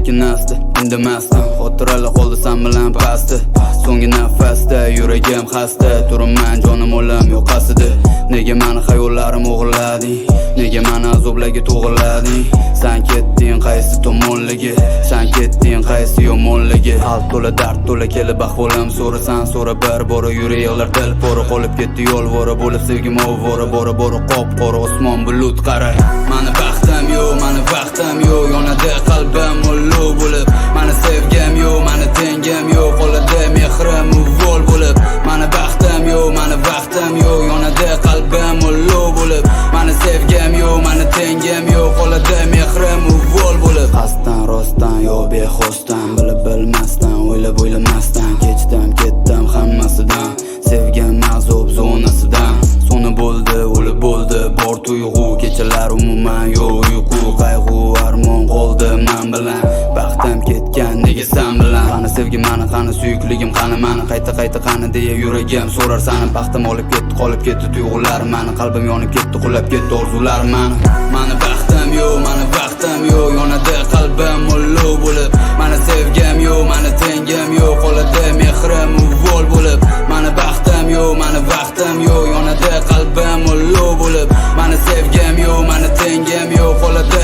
lekin asta indamasdan xotiralar qoldi sen bilan pastda. So'nggi nafasda yuragim xasta, turibman jonim o'lim yo'qasida. Nega meni xayollarim o'g'irlading? Nega meni azoblarga to'g'irlading? Sen ketding qaysi tomonligi? Sen ketding qaysi yomonligi? Qalb to'la dard to'la kelib ahvolim so'rasan, so'ra bir bora yuraklar dil pora qolib ketdi yo'l vora bo'lib sevgim ovvora bora qop-qora osmon bulut qara. Mani baxtim yo'q, mani vaqtim yo'q, yonadi qalbim ulug' bo'lib. Mani sevgim yo'q, mani tengim yo'q, qoladi mehrim uvol bo'lib. Mani baxtim yo'q, mani vaqtim yo'q, yonadi qalbim ulug' bo'lib. Mani sevgim yo'q, mani tengim yo'q, qoladi mehrim uvol bo'lib. Qasddan rostdan yo bexosdan, bilib bilmasdan, o'ylab o'ylamasdan ketdim hammasidan. Sevgim azob zonasidan, soni bo'ldi, o'lib bo'ldi, bor tuyg'u, kechalar umuman yo'q uyqu, qayg'u, armon qoldi men bilan. Baxtim ketgan nega sen bilan? Qani sevgim mani, qani suyukligim, qani mani qayta qani deya yuragim so'rar sani. Baxtim olib ketdi, qolib ketdi tuyg'ular mani, qalbim yonib ketdi, qulab ketdi orzular mani. Mani baxtim yo'q, mani vaqtim yo'q, yonadi qalbim ulug' bo'lib. Mani sevgim yo'q, mani tengim yo'q, qoladi mehrim uvol bo'lib. Mani baxtim yo'q, mani vaqtim yo'q, yonadi qalbim ulug' bo'lib. Mani sevgim yo'q, mani tengim yo'q, qoladi